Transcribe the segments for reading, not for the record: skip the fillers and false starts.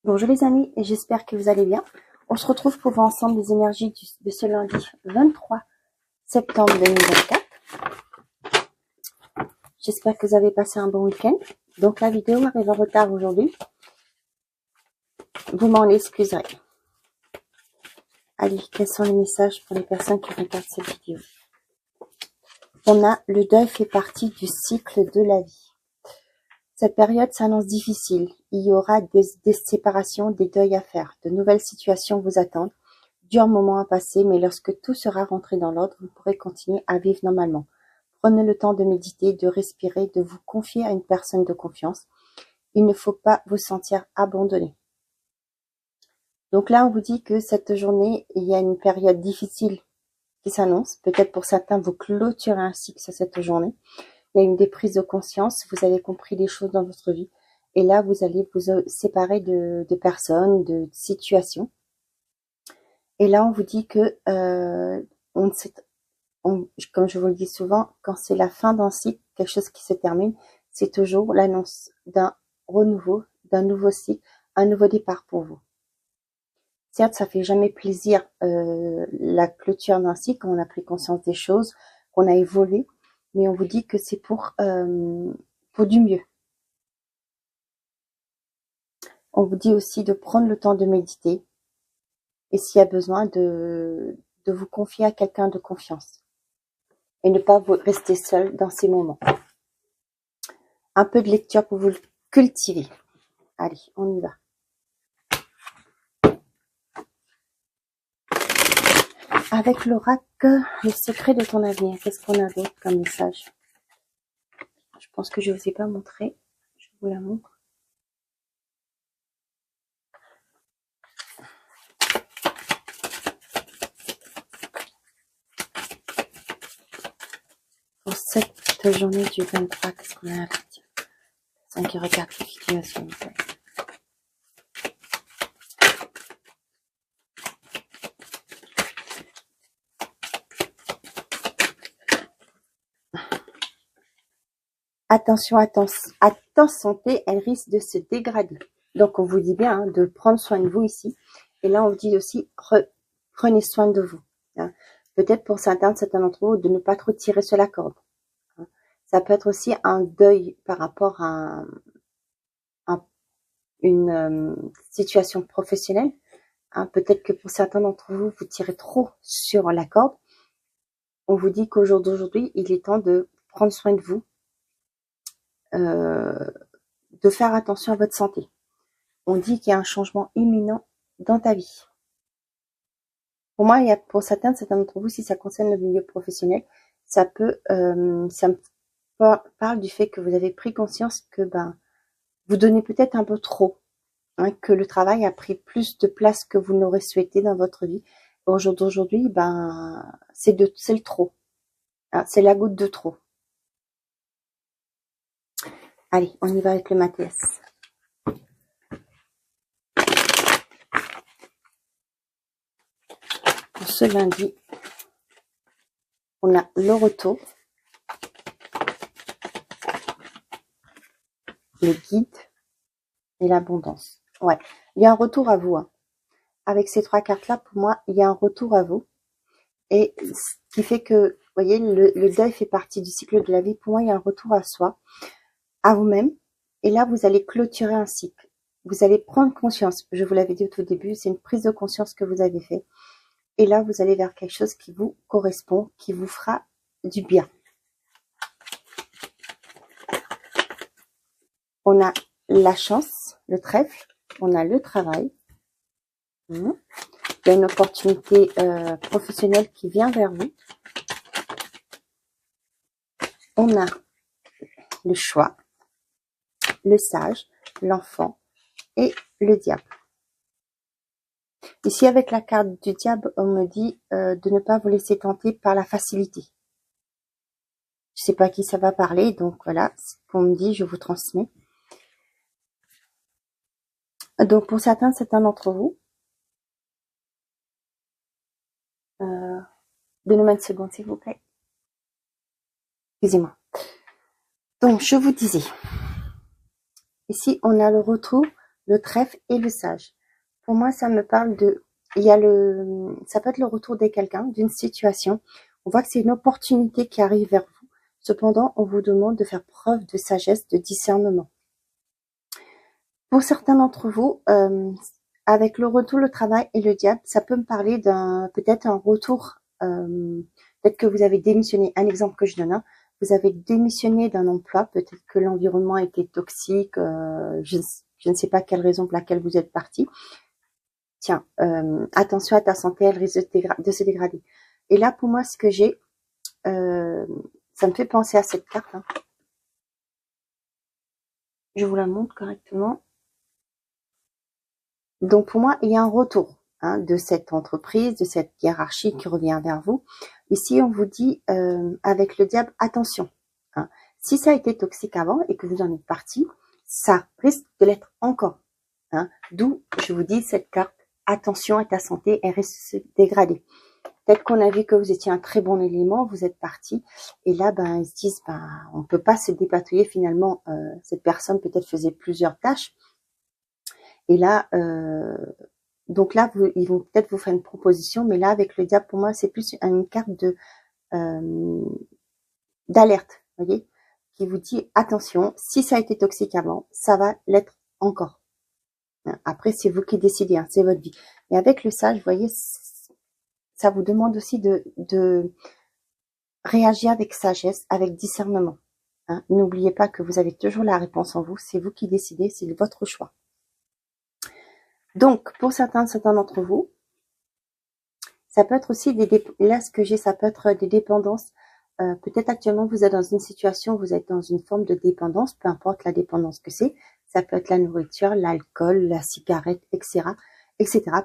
Bonjour les amis, et j'espère que vous allez bien. On se retrouve pour voir ensemble les énergies de ce lundi 23 septembre 2024. J'espère que vous avez passé un bon week-end. Donc la vidéo arrive en retard aujourd'hui. Vous m'en excuserez. Allez, quels sont les messages pour les personnes qui regardent cette vidéo? On a le deuil fait partie du cycle de la vie. Cette période s'annonce difficile. Il y aura des séparations, des deuils à faire. De nouvelles situations vous attendent. Durs moments à passer, mais lorsque tout sera rentré dans l'ordre, vous pourrez continuer à vivre normalement. Prenez le temps de méditer, de respirer, de vous confier à une personne de confiance. Il ne faut pas vous sentir abandonné. Donc là, on vous dit que cette journée, il y a une période difficile qui s'annonce. Peut-être pour certains, vous clôturez un cycle sur cette journée. Il y a une prise de conscience, vous avez compris des choses dans votre vie. Et là, vous allez vous séparer de personnes, de situations. Et là, on vous dit que, comme je vous le dis souvent, quand c'est la fin d'un cycle, quelque chose qui se termine, c'est toujours l'annonce d'un renouveau, d'un nouveau cycle, un nouveau départ pour vous. Certes, ça fait jamais plaisir la clôture d'un cycle, quand on a pris conscience des choses, qu'on a évolué, mais on vous dit que c'est pour du mieux. On vous dit aussi de prendre le temps de méditer et s'il y a besoin de vous confier à quelqu'un de confiance et ne pas rester seul dans ces moments. Un peu de lecture pour vous le cultiver. Allez, on y va. Avec l'oracle, le secret de ton avenir. Qu'est-ce qu'on a d'autre comme message? Je pense que je ne vous ai pas montré. Je vous la montre. Pour cette journée du 23, qu'est-ce qu'on a à dire? 5 regarde la vidéo sur le site. Attention, à ta santé, elle risque de se dégrader. Donc, on vous dit bien de prendre soin de vous ici. Et là, on vous dit aussi, prenez soin de vous. Hein. Peut-être pour certains d'entre vous, de ne pas trop tirer sur la corde. Hein. Ça peut être aussi un deuil par rapport à une situation professionnelle. Hein. Peut-être que pour certains d'entre vous, vous tirez trop sur la corde. On vous dit qu'au jour d'aujourd'hui, il est temps de prendre soin de vous. De faire attention à votre santé. On dit qu'il y a un changement imminent dans ta vie. Pour moi, pour certains d'entre vous, si ça concerne le milieu professionnel, ça me parle du fait que vous avez pris conscience que vous donnez peut-être un peu trop, hein, que le travail a pris plus de place que vous n'aurez souhaité dans votre vie. Au jour d'aujourd'hui, c'est le trop, hein, c'est la goutte de trop. Allez, on y va avec le Mathias. Pour ce lundi, on a le retour, le guide et l'abondance. Ouais, il y a un retour à vous. Hein. Avec ces 3 cartes-là, pour moi, il y a un retour à vous. Et ce qui fait que, vous voyez, le deuil fait partie du cycle de la vie. Pour moi, il y a un retour à soi, à vous-même. Et là, vous allez clôturer un cycle. Vous allez prendre conscience. Je vous l'avais dit au tout début, c'est une prise de conscience que vous avez fait. Et là, vous allez vers quelque chose qui vous correspond, qui vous fera du bien. On a la chance, le trèfle, on a le travail. Il y a une opportunité professionnelle qui vient vers vous. On a le choix, le sage, l'enfant et le diable. Ici, avec la carte du diable, on me dit de ne pas vous laisser tenter par la facilité. Je sais pas à qui ça va parler, donc voilà, ce qu'on me dit, je vous transmets. Donc pour certains d'entre vous, donnez-moi une seconde s'il vous plaît. Excusez-moi. Donc je vous disais, ici on a le retour le trèfle et le sage. Pour moi, ça me parle de... ça peut être le retour de quelqu'un, d'une situation. On voit que c'est une opportunité qui arrive vers vous. Cependant, on vous demande de faire preuve de sagesse, de discernement. Pour certains d'entre vous, avec le retour, le travail et le diable, ça peut me parler peut-être un retour, peut-être que vous avez démissionné. Un exemple que je donne, hein, vous avez démissionné d'un emploi, peut-être que l'environnement était toxique, je ne sais pas quelle raison pour laquelle vous êtes parti. Tiens, attention à ta santé, elle risque de se dégrader. Et là, pour moi, ce que j'ai, ça me fait penser à cette carte. Hein. Je vous la montre correctement. Donc, pour moi, il y a un retour de cette entreprise, de cette hiérarchie qui revient vers vous. Ici, on vous dit, avec le diable, attention. Hein. Si ça a été toxique avant et que vous en êtes parti, ça risque de l'être encore. Hein. D'où, je vous dis, cette carte, attention à ta santé, elle risque de se dégrader. Peut-être qu'on a vu que vous étiez un très bon élément, vous êtes parti, et là, ils se disent, on ne peut pas se dépatouiller finalement. Cette personne peut-être faisait plusieurs tâches, et là, donc là, ils vont peut-être vous faire une proposition, mais là, avec le diable, pour moi, c'est plus une carte d'alerte, voyez, qui vous dit, attention, si ça a été toxique avant, ça va l'être encore. Après, c'est vous qui décidez, hein, c'est votre vie. Et avec le sage, vous voyez, ça vous demande aussi de réagir avec sagesse, avec discernement. Hein. N'oubliez pas que vous avez toujours la réponse en vous, c'est vous qui décidez, c'est votre choix. Donc, pour certains d'entre vous, ça peut être aussi là, ce que j'ai, ça peut être des dépendances. Peut-être actuellement, vous êtes dans une situation, vous êtes dans une forme de dépendance, peu importe la dépendance que c'est. Ça peut être la nourriture, l'alcool, la cigarette, etc.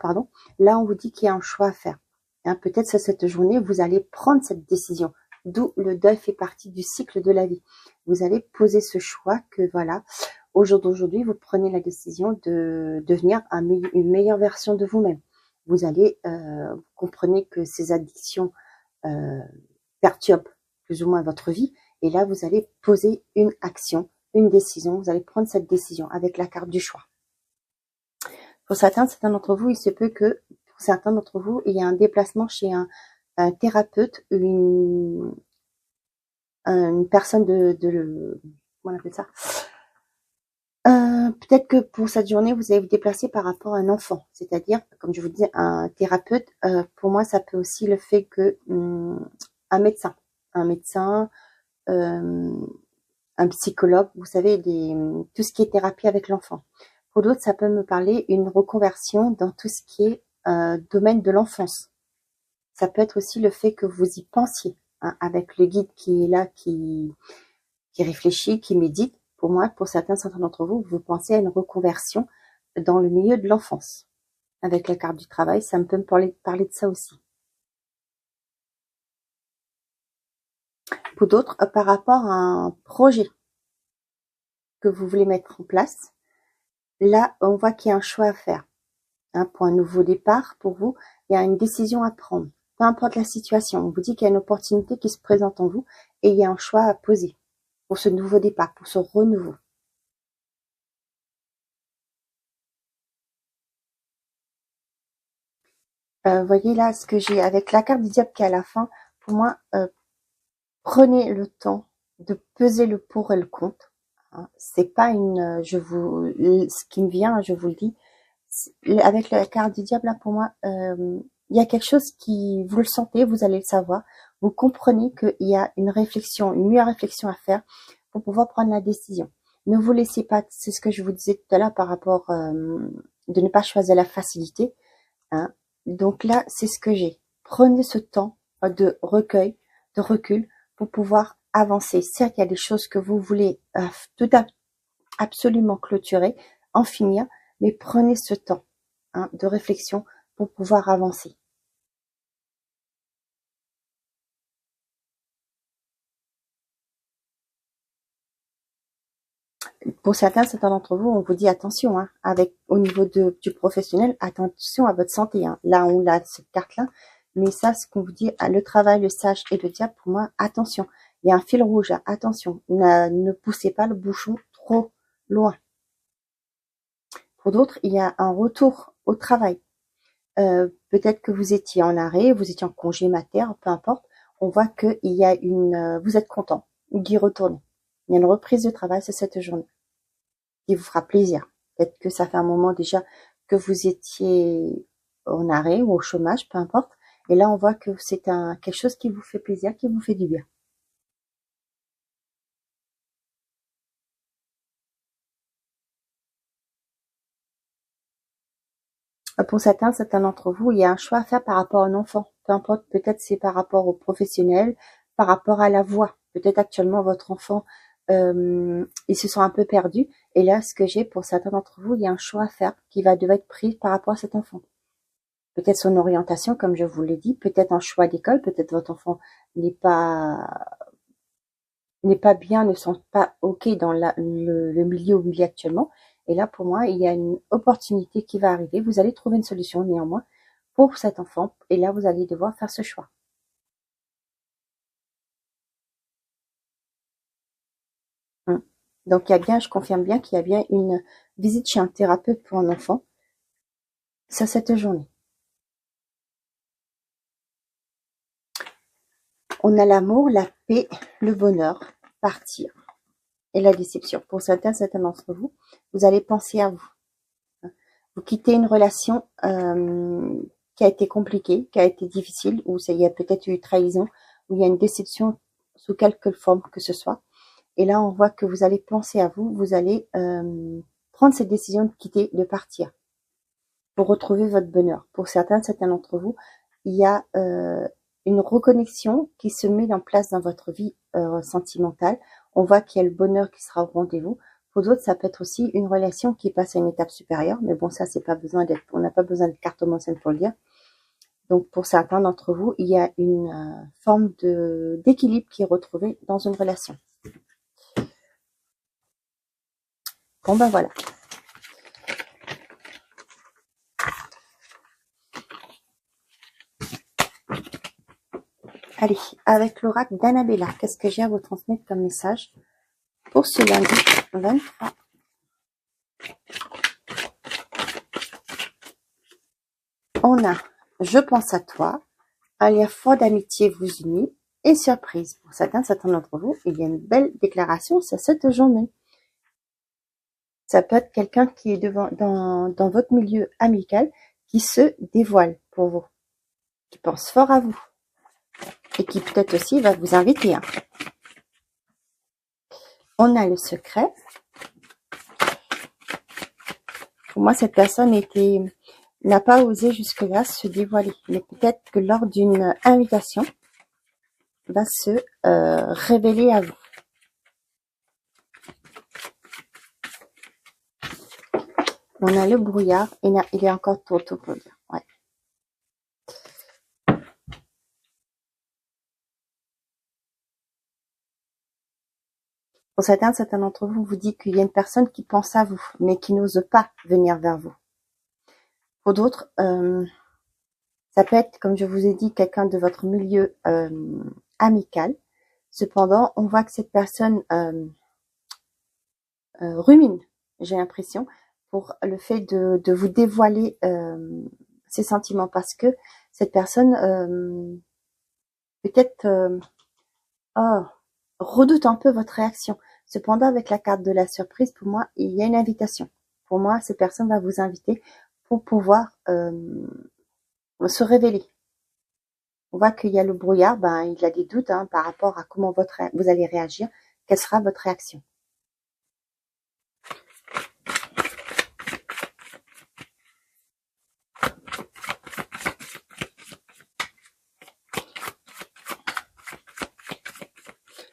Pardon. Là, on vous dit qu'il y a un choix à faire. Hein, peut-être cette journée, vous allez prendre cette décision. D'où le deuil fait partie du cycle de la vie. Vous allez poser ce choix que voilà, au jour d'aujourd'hui, vous prenez la décision de devenir une meilleure version de vous-même. Vous allez, vous comprenez que ces addictions perturbent plus ou moins votre vie. Et là, vous allez poser une action, une décision. Vous allez prendre cette décision avec la carte du choix. Pour certains d'entre vous, il se peut que, pour certains d'entre vous, il y a un déplacement chez un thérapeute, une personne comment on appelle ça, peut-être que pour cette journée, vous allez vous déplacer par rapport à un enfant, c'est-à-dire, comme je vous dis, un thérapeute. Pour moi, ça peut aussi le fait que un médecin, un psychologue, vous savez, tout ce qui est thérapie avec l'enfant. Pour d'autres, ça peut me parler une reconversion dans tout ce qui est domaine de l'enfance. Ça peut être aussi le fait que vous y pensiez, hein, avec le guide qui est là, qui réfléchit, qui médite. Pour moi, pour certains d'entre vous, vous pensez à une reconversion dans le milieu de l'enfance. Avec la carte du travail, ça peut me parler de ça aussi. Pour d'autres, par rapport à un projet que vous voulez mettre en place, là, on voit qu'il y a un choix à faire. Hein, pour un nouveau départ, pour vous, il y a une décision à prendre. Peu importe la situation, on vous dit qu'il y a une opportunité qui se présente en vous et il y a un choix à poser pour ce nouveau départ, pour ce renouveau. Voyez là ce que j'ai avec la carte du diable qui est à la fin. Pour moi, prenez le temps de peser le pour et le contre. Hein. C'est pas ce qui me vient, je vous le dis. Avec la carte du diable là, pour moi, il y a quelque chose qui, vous le sentez, vous allez le savoir. Vous comprenez qu'il y a une meilleure réflexion à faire pour pouvoir prendre la décision. Ne vous laissez pas, c'est ce que je vous disais tout à l'heure par rapport de ne pas choisir la facilité. Hein. Donc là, c'est ce que j'ai. Prenez ce temps de recueil, de recul pour pouvoir avancer. Certes, il y a des choses que vous voulez absolument clôturer, en finir, mais prenez ce temps de réflexion pour pouvoir avancer. Pour certains d'entre vous, on vous dit attention, hein, au niveau du professionnel, attention à votre santé. Hein. Là, on a cette carte-là, mais ça, ce qu'on vous dit, le travail, le sage et le diable, pour moi, attention. Il y a un fil rouge, hein, attention. Ne poussez pas le bouchon trop loin. Pour d'autres, il y a un retour au travail. Peut-être que vous étiez en arrêt, vous étiez en congé mater, peu importe. On voit qu'il y a vous êtes content d'y retourner. Il y a une reprise de travail, c'est cette journée qui vous fera plaisir. Peut-être que ça fait un moment déjà que vous étiez en arrêt ou au chômage, peu importe. Et là, on voit que c'est quelque chose qui vous fait plaisir, qui vous fait du bien. Pour certains d'entre vous, il y a un choix à faire par rapport à un enfant. Peu importe, peut-être c'est par rapport au professionnel, par rapport à la voix. Peut-être actuellement votre enfant, il se sent un peu perdu. Et là, ce que j'ai pour certains d'entre vous, il y a un choix à faire qui va devoir être pris par rapport à cet enfant. Peut-être son orientation, comme je vous l'ai dit, peut-être un choix d'école, peut-être votre enfant n'est pas bien, ne sent pas OK dans le milieu où il est actuellement. Et là, pour moi, il y a une opportunité qui va arriver. Vous allez trouver une solution néanmoins pour cet enfant. Et là, vous allez devoir faire ce choix. Donc, je confirme bien qu'il y a bien une visite chez un thérapeute pour un enfant. Ça, cette journée. On a l'amour, la paix, le bonheur, partir et la déception. Pour certains d'entre vous, vous allez penser à vous. Vous quittez une relation qui a été compliquée, qui a été difficile, où il y a peut-être eu trahison, où il y a une déception sous quelque forme que ce soit. Et là, on voit que vous allez penser à vous, vous allez prendre cette décision de quitter, de partir, pour retrouver votre bonheur. Pour certains d'entre vous, il y a une reconnexion qui se met en place dans votre vie sentimentale. On voit qu'il y a le bonheur qui sera au rendez-vous. Pour d'autres, ça peut être aussi une relation qui passe à une étape supérieure, mais bon, ça, on n'a pas besoin de carte mensuelle pour le dire. Donc, pour certains d'entre vous, il y a une forme d'équilibre qui est retrouvée dans une relation. Bon, ben voilà. Allez, avec l'oracle d'Annabella, qu'est-ce que j'ai à vous transmettre comme message pour ce lundi 23? On a « Je pense à toi », un lien fort d'amitié vous unit et surprise. Pour certains d'entre vous, il y a une belle déclaration sur cette journée. Ça peut être quelqu'un qui est dans votre milieu amical qui se dévoile pour vous, qui pense fort à vous et qui peut-être aussi va vous inviter. On a le secret. Pour moi, cette personne n'a pas osé jusque-là se dévoiler, mais peut-être que lors d'une invitation, va se révéler à vous. On a le brouillard, et il est encore tôt pour dire. Ouais. Pour certains d'entre vous, vous dites qu'il y a une personne qui pense à vous, mais qui n'ose pas venir vers vous. Pour d'autres, ça peut être, comme je vous ai dit, quelqu'un de votre milieu amical. Cependant, on voit que cette personne rumine, j'ai l'impression, pour le fait de vous dévoiler ses sentiments, parce que cette personne peut-être redoute un peu votre réaction. Cependant, avec la carte de la surprise, pour moi, il y a une invitation. Pour moi, cette personne va vous inviter pour pouvoir se révéler. On voit qu'il y a le brouillard, il a des doutes par rapport à comment vous allez réagir, quelle sera votre réaction.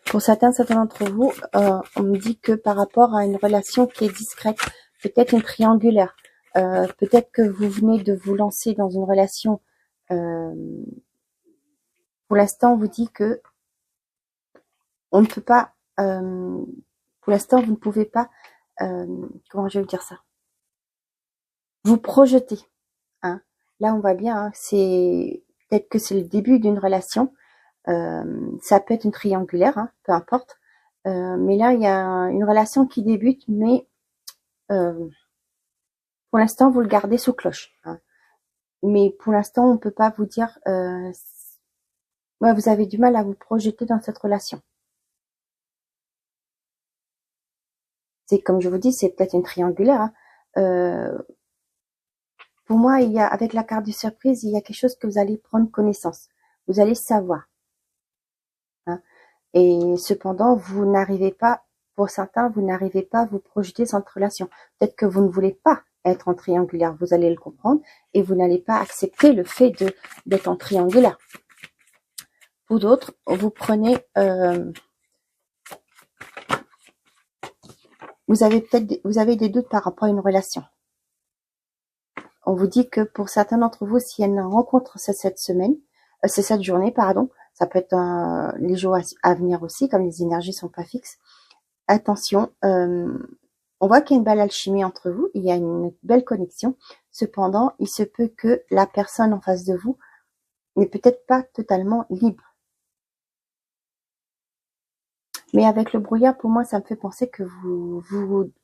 Pour certains d'entre vous, on me dit que par rapport à une relation qui est discrète, peut-être une triangulaire, peut-être que vous venez de vous lancer dans une relation, pour l'instant on vous dit que on ne peut pas, pour l'instant vous ne pouvez pas, comment je vais dire ça, vous projeter. Là on voit bien, c'est peut-être que c'est le début d'une relation. Ça peut être une triangulaire, peu importe. Mais là, il y a une relation qui débute, mais Pour l'instant, vous le gardez sous cloche. Hein. Mais pour l'instant, on ne peut pas vous dire... ouais, vous avez du mal à vous projeter dans cette relation. C'est comme je vous dis, c'est peut-être une triangulaire. Hein. Pour moi, il y a, avec la carte de surprise, il y a quelque chose que vous allez prendre connaissance. Vous allez savoir. Hein. Et cependant, vous n'arrivez pas, pour certains, vous n'arrivez pas à vous projeter dans cette relation. Peut-être que vous ne voulez pas être en triangulaire. Vous allez le comprendre et vous n'allez pas accepter le fait d'être en triangulaire. Pour d'autres, vous prenez... vous avez des doutes par rapport à une relation. On vous dit que pour certains d'entre vous, s'il y a une rencontre cette semaine, c'est cette journée, pardon, ça peut être les jours à venir aussi, comme les énergies sont pas fixes. Attention, on voit qu'il y a une belle alchimie entre vous, il y a une belle connexion. Cependant, il se peut que la personne en face de vous n'est peut-être pas totalement libre. Mais avec le brouillard, pour moi, ça me fait penser que vous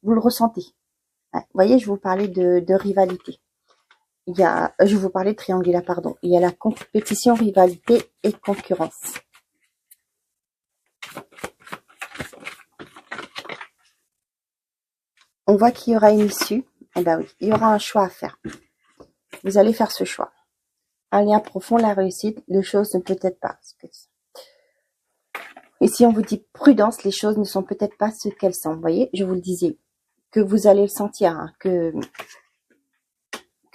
le ressentez. Vous voyez, je vous parlais de rivalité. Je vous parlais de triangulaire, pardon. Il y a la compétition, rivalité et concurrence. On voit qu'il y aura une issue. Eh ben oui, il y aura un choix à faire. Vous allez faire ce choix. Un lien profond, la réussite, les choses ne peut-être pas. Et si on vous dit prudence, les choses ne sont peut-être pas ce qu'elles sont. Vous voyez, je vous le disais, que vous allez le sentir, hein, que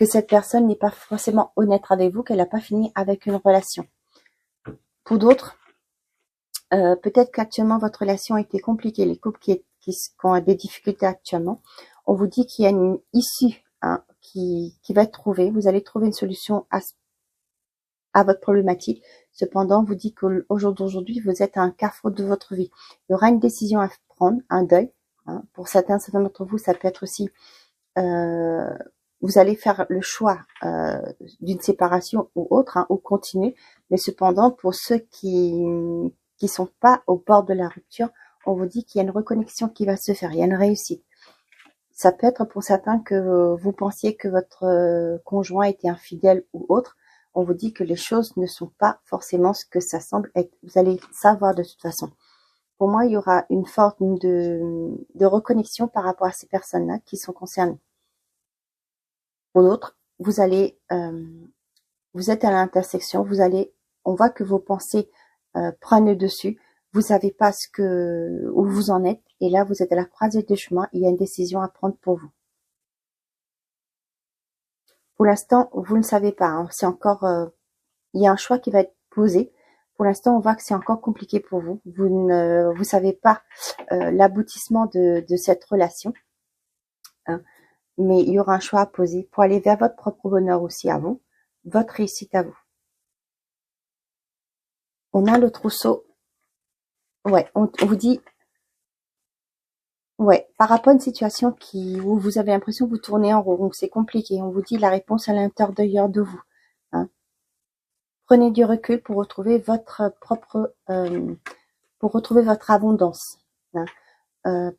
cette personne n'est pas forcément honnête avec vous, qu'elle n'a pas fini avec une relation. Pour d'autres, peut-être qu'actuellement votre relation a été compliquée, les couples qui ont des difficultés actuellement, on vous dit qu'il y a une issue hein, qui va être trouvée. Vous allez trouver une solution à votre problématique. Cependant, vous dit qu'au jour d'aujourd'hui, vous êtes à un carrefour de votre vie. Il y aura une décision à prendre, un deuil. Hein. Pour certains d'entre vous, ça peut être aussi... vous allez faire le choix d'une séparation ou autre, hein, ou continuer. Mais cependant, pour ceux qui sont pas au bord de la rupture, on vous dit qu'il y a une reconnexion qui va se faire, il y a une réussite. Ça peut être pour certains que vous pensiez que votre conjoint était infidèle ou autre. On vous dit que les choses ne sont pas forcément ce que ça semble être. Vous allez savoir de toute façon. Pour moi, il y aura une forme de reconnexion par rapport à ces personnes-là qui sont concernées. Pour d'autres, vous allez, vous êtes à l'intersection, on voit que vos pensées prennent le dessus, vous savez pas où vous en êtes, et là vous êtes à la croisée des chemins, il y a une décision à prendre pour vous. Pour l'instant, vous ne savez pas, hein, c'est encore, il y a un choix qui va être posé. Pour l'instant, on voit que c'est encore compliqué pour vous. Vous savez pas l'aboutissement de cette relation. Hein. Mais il y aura un choix à poser pour aller vers votre propre bonheur aussi à vous, votre réussite à vous. On a le trousseau. Ouais, on vous dit, ouais, par rapport à une situation où vous avez l'impression que vous tournez en rond, donc c'est compliqué. On vous dit la réponse à l'intérieur de vous. Hein. Prenez du recul pour retrouver votre abondance. Hein.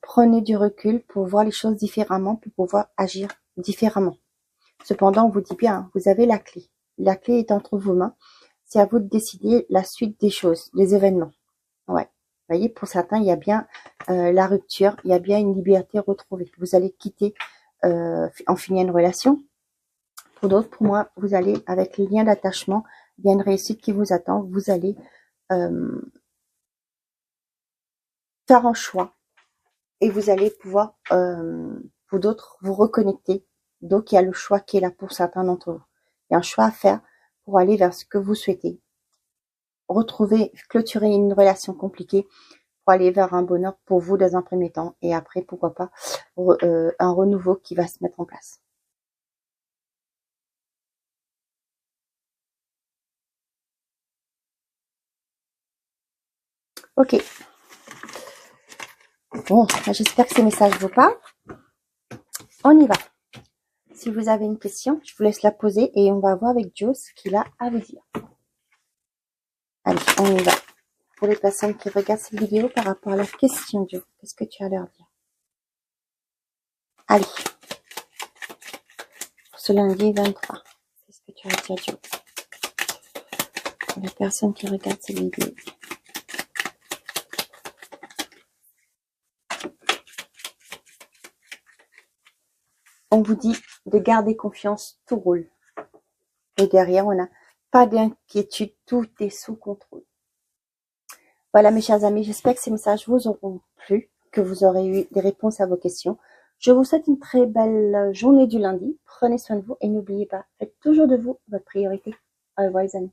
Prenez du recul pour voir les choses différemment, pour pouvoir agir différemment. Cependant, on vous dit bien, vous avez la clé. La clé est entre vos mains. C'est à vous de décider la suite des choses, des événements. Ouais. Vous voyez, pour certains, il y a bien la rupture, il y a bien une liberté retrouvée. Vous allez quitter, en finir une relation. Pour d'autres, pour moi, vous allez, avec le lien d'attachement, il y a une réussite qui vous attend. Vous allez faire un choix et vous allez pouvoir, pour d'autres, vous reconnecter. Donc, il y a le choix qui est là pour certains d'entre vous. Il y a un choix à faire pour aller vers ce que vous souhaitez. Clôturer une relation compliquée pour aller vers un bonheur pour vous dans un premier temps. Et après, pourquoi pas, un renouveau qui va se mettre en place. Ok. Bon, j'espère que ces messages vous parlent. On y va. Si vous avez une question, je vous laisse la poser et on va voir avec Joe ce qu'il a à vous dire. Allez, on y va. Pour les personnes qui regardent cette vidéo par rapport à la question, Joe, qu'est-ce que tu as à leur dire? Allez. ce lundi 23. C'est ce que tu as dit à Dieu. Pour la personne qui regarde cette vidéo. On vous dit de garder confiance, tout roule. Et derrière, on n'a pas d'inquiétude, tout est sous contrôle. Voilà mes chers amis, j'espère que ces messages vous auront plu, que vous aurez eu des réponses à vos questions. Je vous souhaite une très belle journée du lundi. Prenez soin de vous et n'oubliez pas, faites toujours de vous votre priorité. Au revoir les amis.